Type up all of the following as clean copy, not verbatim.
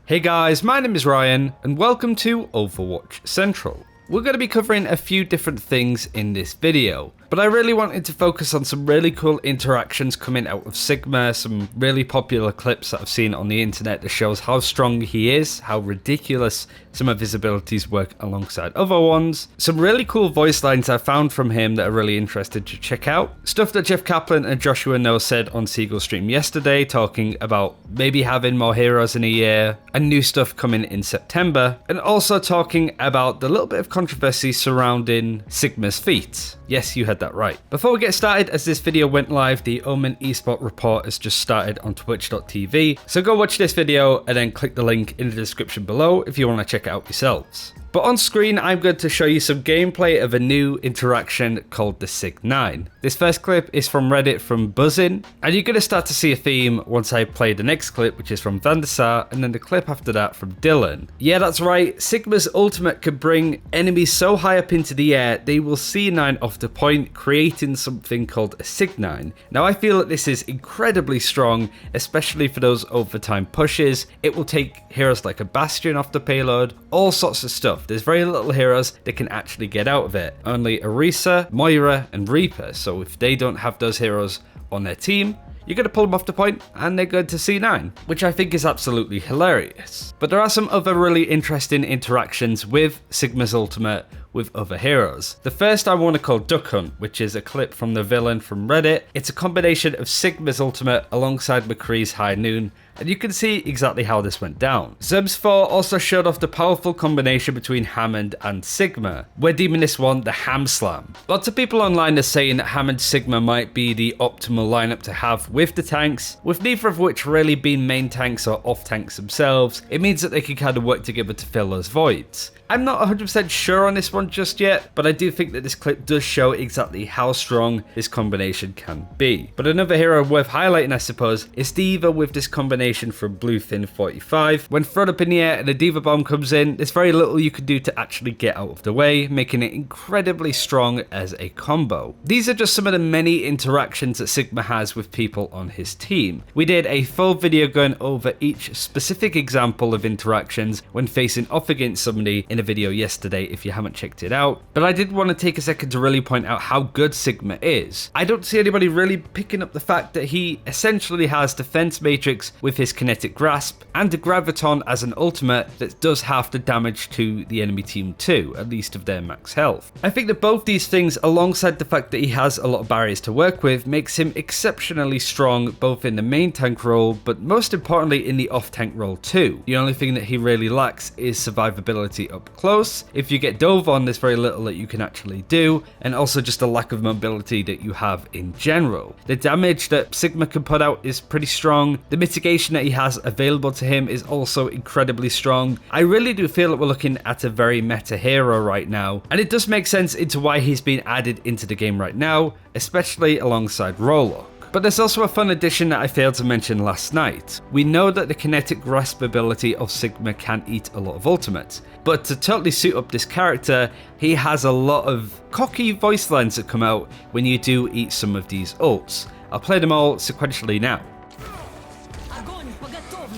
Hey guys, my name is Ryan and welcome to Overwatch Central. We're going to be covering a few different things in this video, but I really wanted to focus on some really cool interactions coming out of Sigma, some really popular clips that I've seen on the internet that shows how strong he is, how ridiculous some of his abilities work alongside other ones, some really cool voice lines I found from him that are really interested to check out, stuff that Jeff Kaplan and Joshua No said on Seagull's stream yesterday, talking about maybe having more heroes in a year, and new stuff coming in September, and also talking about the little bit of controversy surrounding Sigma's feat. Yes, you heard that right. Before we get started, as this video went live, the Omen eSport report has just started on twitch.tv, so go watch this video and then click the link in the description below if you want to check it out yourselves. But on screen, I'm going to show you some gameplay of a new interaction called the Sig9. This first clip is from Reddit from Buzzin, and you're going to start to see a theme once I play the next clip, which is from Vandesar, and then the clip after that from Dylan. Yeah, that's right, Sigma's ultimate could bring enemies so high up into the air, they will C9 off the point, creating something called a Sig9. Now I feel that this is incredibly strong, especially for those overtime pushes. It will take heroes like a Bastion off the payload, all sorts of stuff. There's very little heroes that can actually get out of it. Only Orisa, Moira, and Reaper. So if they don't have those heroes on their team, you're going to pull them off the point and they're going to C9, which I think is absolutely hilarious. But there are some other really interesting interactions with Sigma's ultimate with other heroes. The first I want to call Duck Hunt, which is a clip from the villain from Reddit. It's a combination of Sigma's ultimate alongside McCree's High Noon, and you can see exactly how this went down. Zerbs4 also showed off the powerful combination between Hammond and Sigma. We're deeming this one the Ham Slam. Lots of people online are saying that Hammond Sigma might be the optimal lineup to have with the tanks, with neither of which really being main tanks or off tanks themselves. It means that they can kind of work together to fill those voids. I'm not 100% sure on this one just yet, but I do think that this clip does show exactly how strong this combination can be. But another hero worth highlighting, I suppose, is D.Va with this combination from Bluefin45. When thrown up in the air and a D.Va bomb comes in, there's very little you can do to actually get out of the way, making it incredibly strong as a combo. These are just some of the many interactions that Sigma has with people on his team. We did a full video going over each specific example of interactions when facing off against somebody in a video yesterday if you haven't checked it out, but I did want to take a second to really point out how good Sigma is. I don't see anybody really picking up the fact that he essentially has defense matrix with his kinetic grasp and a graviton as an ultimate that does half the damage to the enemy team too, at least of their max health. I think that both these things, alongside the fact that he has a lot of barriers to work with, makes him exceptionally strong both in the main tank role, but most importantly in the off tank role too. The only thing that he really lacks is survivability up close. If you get dove on, there's very little that you can actually do, and also just a lack of mobility that you have in general. The damage that Sigma can put out is pretty strong. The mitigation that he has available to him is also incredibly strong. I really do feel that we're looking at a very meta hero right now, and it does make sense into why he's been added into the game right now, especially alongside Rolo. But there's also a fun addition that I failed to mention last night. We know that the kinetic grasp ability of Sigma can eat a lot of ultimates, but to totally suit up this character, he has a lot of cocky voice lines that come out when you do eat some of these ults. I'll play them all sequentially now.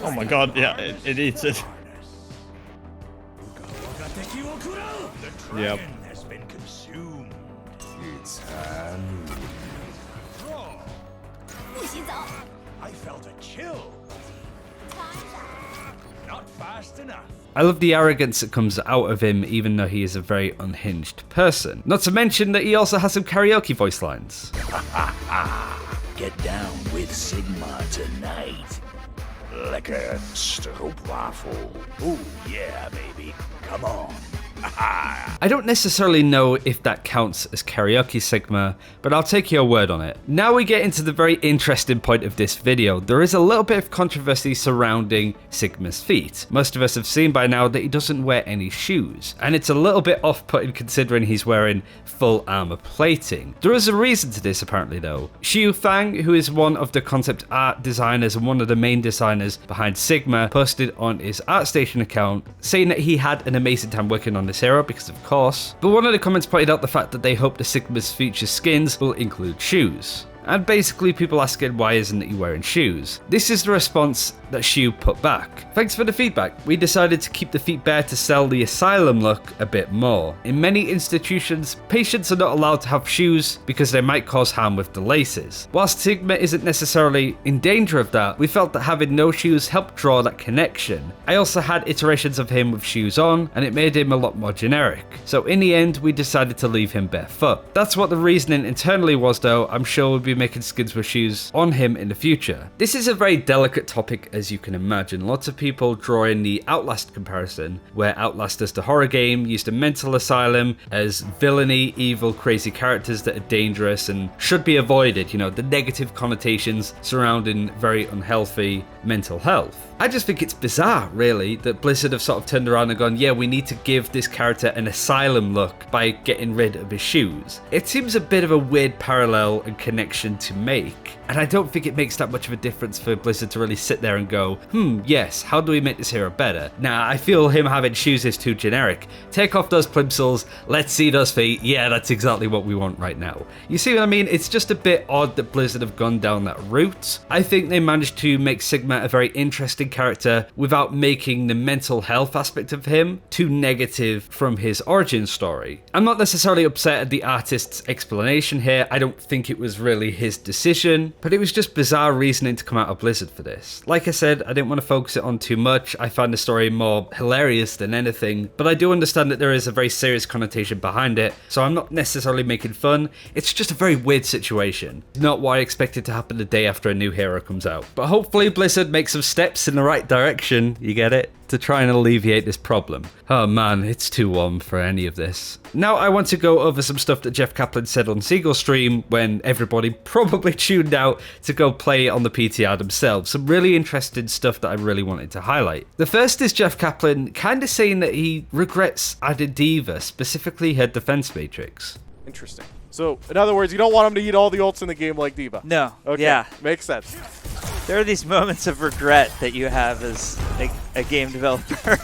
Oh my god, yeah, it eats it. Yep. I felt a chill. Not fast enough. I love the arrogance that comes out of him, even though he is a very unhinged person. Not to mention that he also has some karaoke voice lines. Get down with Sigma tonight. Like a stroopwafel. Ooh, yeah, baby. Come on. I don't necessarily know if that counts as karaoke Sigma, but I'll take your word on it. Now we get into the very interesting point of this video. There is a little bit of controversy surrounding Sigma's feet. Most of us have seen by now that he doesn't wear any shoes, and it's a little bit off-putting considering he's wearing full armor plating. There is a reason to this apparently though. Xiu Fang, who is one of the concept art designers and one of the main designers behind Sigma, posted on his ArtStation account saying that he had an amazing time working on this hero, because of course, but one of the comments pointed out the fact that they hope the Sigma's future skins will include shoes. and basically people asking why isn't he wearing shoes. This is the response that Shu put back. Thanks for the feedback. We decided to keep the feet bare to sell the asylum look a bit more. In many institutions, patients are not allowed to have shoes because they might cause harm with the laces. Whilst Sigma isn't necessarily in danger of that, we felt that having no shoes helped draw that connection. I also had iterations of him with shoes on, and it made him a lot more generic. So in the end, we decided to leave him barefoot. That's what the reasoning internally was though. I'm sure we'll be making skins with shoes on him in the future. This is a very delicate topic, as you can imagine. Lots of people draw in the Outlast comparison, where Outlast as the horror game used a mental asylum as villainy, evil, crazy characters that are dangerous and should be avoided, you know, the negative connotations surrounding very unhealthy mental health. I just think it's bizarre, really, that Blizzard have sort of turned around and gone, yeah, we need to give this character an asylum look by getting rid of his shoes. It seems a bit of a weird parallel and connection to make, and I don't think it makes that much of a difference for Blizzard to really sit there and go, yes, how do we make this hero better? Nah, I feel him having shoes is too generic. Take off those plimsolls, let's see those feet, yeah, that's exactly what we want right now. You see what I mean? It's just a bit odd that Blizzard have gone down that route. I think they managed to make Sigma a very interesting character without making the mental health aspect of him too negative from his origin story. I'm not necessarily upset at the artist's explanation here. I don't think it was really his decision, but it was just bizarre reasoning to come out of Blizzard for this. Like I said, I didn't want to focus it on too much. I find the story more hilarious than anything, but I do understand that there is a very serious connotation behind it, so I'm not necessarily making fun. It's just a very weird situation. Not what I expected to happen the day after a new hero comes out. But hopefully Blizzard makes some steps in the right direction, you get it, to try and alleviate this problem. Oh man, it's too warm for any of this. Now I want to go over some stuff that Jeff Kaplan said on Seagull's stream when everybody probably tuned out to go play on the PTR themselves. Some really interesting stuff that I really wanted to highlight. The first is Jeff Kaplan kind of saying that he regrets adding D.Va, specifically her defense matrix. Interesting. So, in other words, you don't want him to eat all the ults in the game like D.Va. No. Okay. Yeah. Makes sense. There are these moments of regret that you have as a game developer.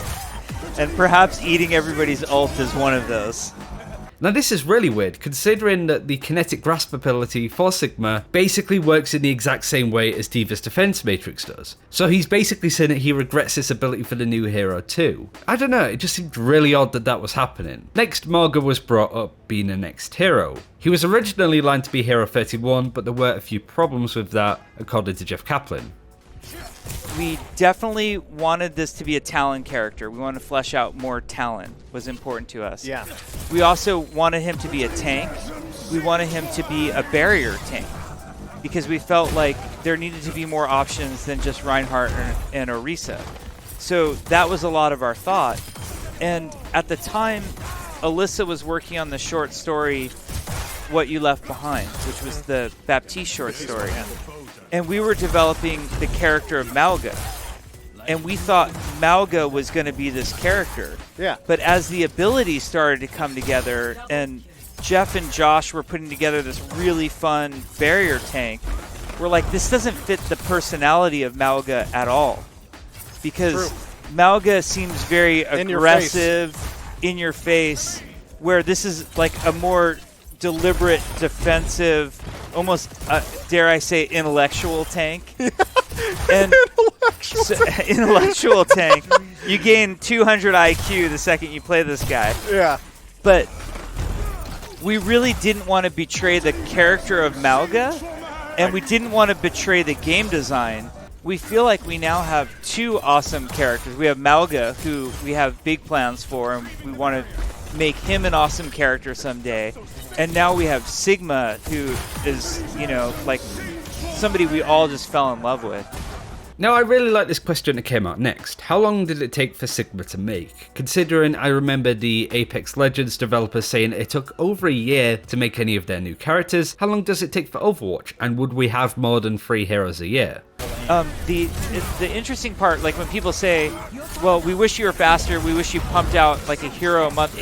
And perhaps eating everybody's ult is one of those. Now this is really weird, considering that the kinetic grasp ability for Sigma basically works in the exact same way as D.Va's defense matrix does. So he's basically saying that he regrets this ability for the new hero too. I don't know, it just seemed really odd that that was happening. Next, Morga was brought up being the next hero. He was originally lined to be Hero 31, but there were a few problems with that, according to Jeff Kaplan. We definitely wanted this to be a Talon character. We wanted to flesh out more Talon, was important to us. Yeah. We also wanted him to be a tank. We wanted him to be a barrier tank because we felt like there needed to be more options than just Reinhardt and Orisa. So that was a lot of our thought. And at the time, Alyssa was working on the short story, What You Left Behind, which was the Baptiste short story. And we were developing the character of Malga. And we thought Malga was going to be this character. Yeah. But as the abilities started to come together and Jeff and Josh were putting together this really fun barrier tank, we're like, this doesn't fit the personality of Malga at all. Because Malga seems very aggressive, in your face, where this is like a more deliberate, defensive, almost, dare I say, intellectual tank. And intellectual tank. You gain 200 IQ the second you play this guy. Yeah. But we really didn't want to betray the character of Malga, and we didn't want to betray the game design. We feel like we now have two awesome characters. We have Malga, who we have big plans for, and we want to make him an awesome character someday. And now we have Sigma, who is, you know, like somebody we all just fell in love with. Now I really like this question that came out next. How long did it take for Sigma to make? Considering I remember the Apex Legends developers saying it took over a year to make any of their new characters, how long does it take for Overwatch? And would we have more than 3 heroes a year? The interesting part, like when people say, well, we wish you were faster, we wish you pumped out like a hero a month,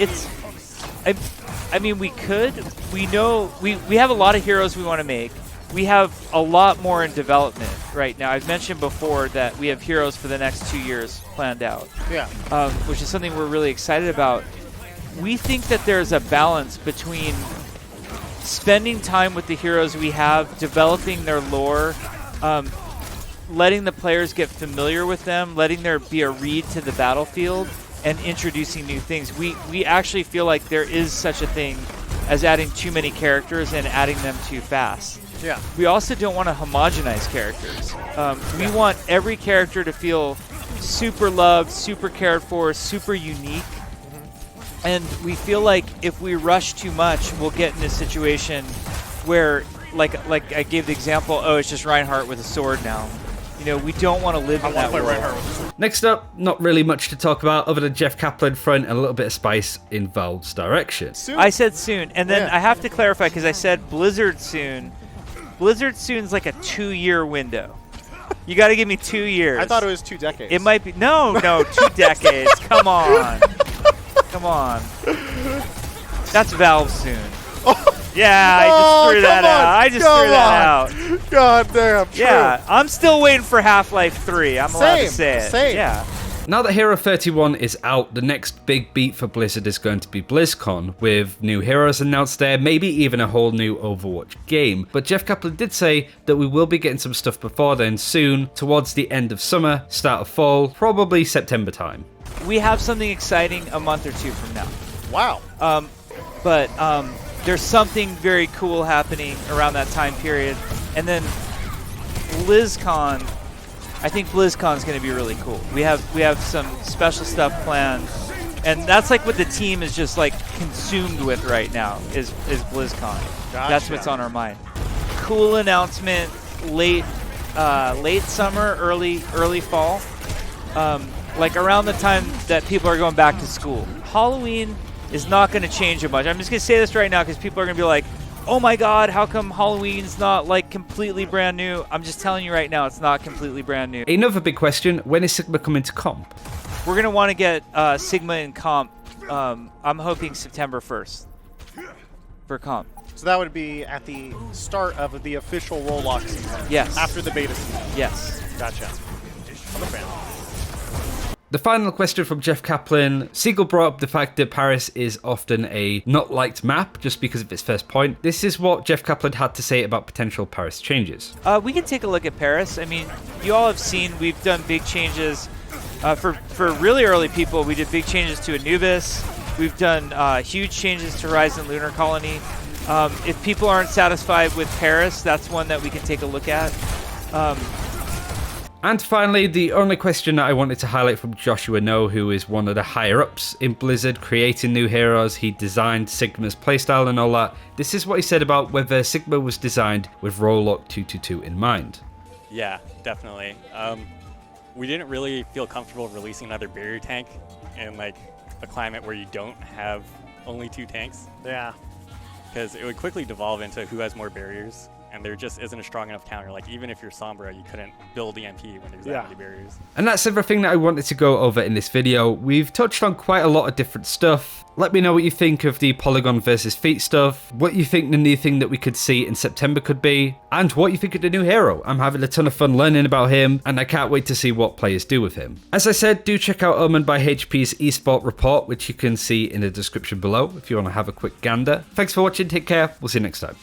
I mean, we could. We know we have a lot of heroes we want to make. We have a lot more in development right now. I've mentioned before that we have heroes for the next 2 years planned out. Yeah. Which is something we're really excited about. We think that there's a balance between spending time with the heroes we have, developing their lore, letting the players get familiar with them, letting there be a read to the battlefield, and introducing new things. We actually feel like there is such a thing as adding too many characters and adding them too fast. Yeah. We also don't want to homogenize characters. We want every character to feel super loved, super cared for, super unique. And we feel like if we rush too much, we'll get in a situation where, like I gave the example, oh, it's just Reinhardt with a sword now. You know, we don't want to live in that world. Next up, not really much to talk about other than Jeff Kaplan front and a little bit of spice in Valve's direction. Soon. I said soon, and then Yeah. I have to clarify because I said Blizzard soon. Blizzard soon's like a 2-year window. You got to give me 2 years. I thought it was 2 decades. It might be. No, 2 decades. Come on. Come on. That's Valve soon. Yeah, I just threw that out. I just threw that out. God damn. True. Yeah, I'm still waiting for Half-Life 3. I'm allowed to say it. Same. Yeah. Now that Hero 31 is out, the next big beat for Blizzard is going to be BlizzCon, with new heroes announced there, maybe even a whole new Overwatch game. But Jeff Kaplan did say that we will be getting some stuff before then soon, towards the end of summer, start of fall, probably September time. We have something exciting a month or 2 from now. Wow. But there's something very cool happening around that time period. And then BlizzCon, I think BlizzCon's going to be really cool. We have some special stuff planned. And that's like what the team is just like consumed with right now is BlizzCon. Gotcha. That's what's on our mind. Cool announcement late summer, early fall. Like around the time that people are going back to school. Halloween is not going to change it much. I'm just going to say this right now because people are going to be like, oh my god, how come Halloween's not like completely brand new? I'm just telling you right now, it's not completely brand new. Another big question, when is Sigma coming to comp? We're going to want to get Sigma in comp, I'm hoping September 1st for comp. So that would be at the start of the official roll-lock season. Yes. After the beta season. Yes. Gotcha. I'm a fan. The final question from Jeff Kaplan. Siegel brought up the fact that Paris is often a not liked map just because of its first point. This is what Jeff Kaplan had to say about potential Paris changes. We can take a look at Paris. I mean, you all have seen we've done big changes. For really early people, we did big changes to Anubis. We've done huge changes to Horizon Lunar Colony. If people aren't satisfied with Paris, that's one that we can take a look at. And finally, the only question that I wanted to highlight from Joshua No, who is one of the higher-ups in Blizzard, creating new heroes. He designed Sigma's playstyle and all that. This is what he said about whether Sigma was designed with Roll-Lock 222 in mind. Yeah, definitely. We didn't really feel comfortable releasing another barrier tank in like a climate where you don't have only 2 tanks, Yeah. because it would quickly devolve into who has more barriers. And there just isn't a strong enough counter. Like, even if you're Sombra, you couldn't build EMP when there's that many barriers. And that's everything that I wanted to go over in this video. We've touched on quite a lot of different stuff. Let me know what you think of the Polygon versus Feet stuff, what you think the new thing that we could see in September could be, and what you think of the new hero. I'm having a ton of fun learning about him, and I can't wait to see what players do with him. As I said, do check out Omen by HP's eSport report, which you can see in the description below if you want to have a quick gander. Thanks for watching, take care, we'll see you next time.